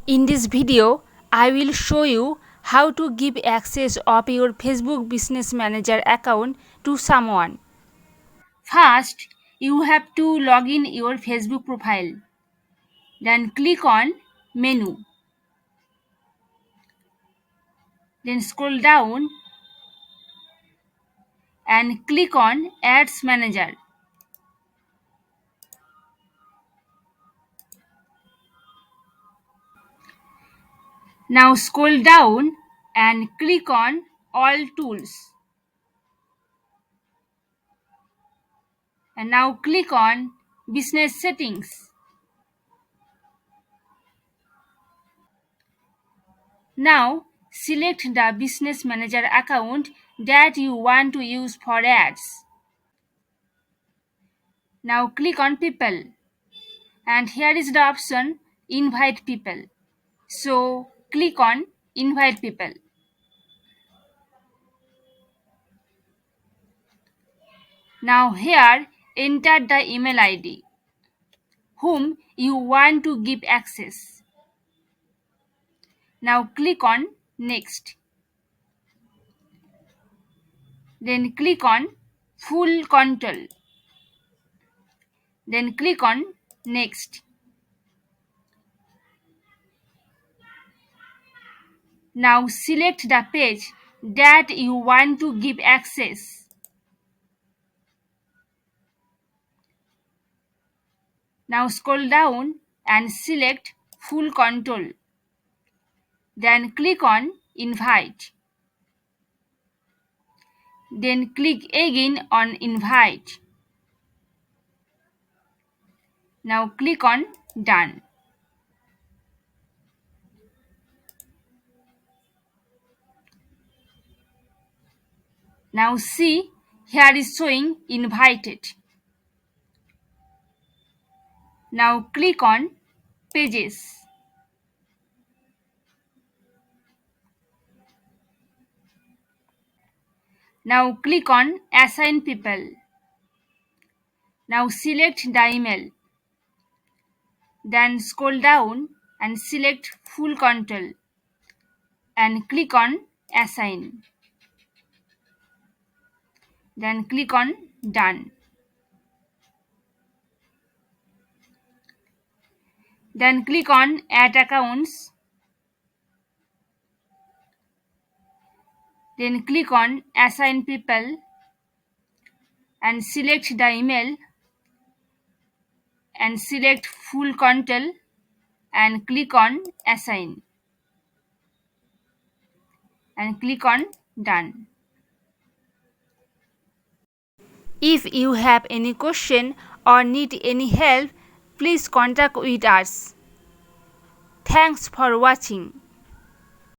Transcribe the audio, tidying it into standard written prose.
In this video, I will show you how to give access of your Facebook Business Manager account to someone. First, you have to log in your Facebook profile. Then click on Menu. Then scroll down and click on Ads Manager. Now scroll down and click on All Tools. And now click on Business Settings. Now select the Business Manager account that you want to use for ads. Now click on People, and here is the option Invite People. So click on Invite People. Now here enter the email ID whom you want to give access. Now click on Next. Then click on Full Control. Then click on Next. Now select the page that you want to give access. Now scroll down and select Full Control. Then click on Invite. Then click again on Invite. Now click on Done. Now see, here is showing Invited. Now click on Pages. Now click on Assign People. Now select the email. Then scroll down and select Full Control and click on Assign. Then click on Done. Then click on Add Accounts. Then click on Assign People and select the email and select Full Control and click on Assign and click on Done. If you have any question or need any help, please contact with us. Thanks for watching.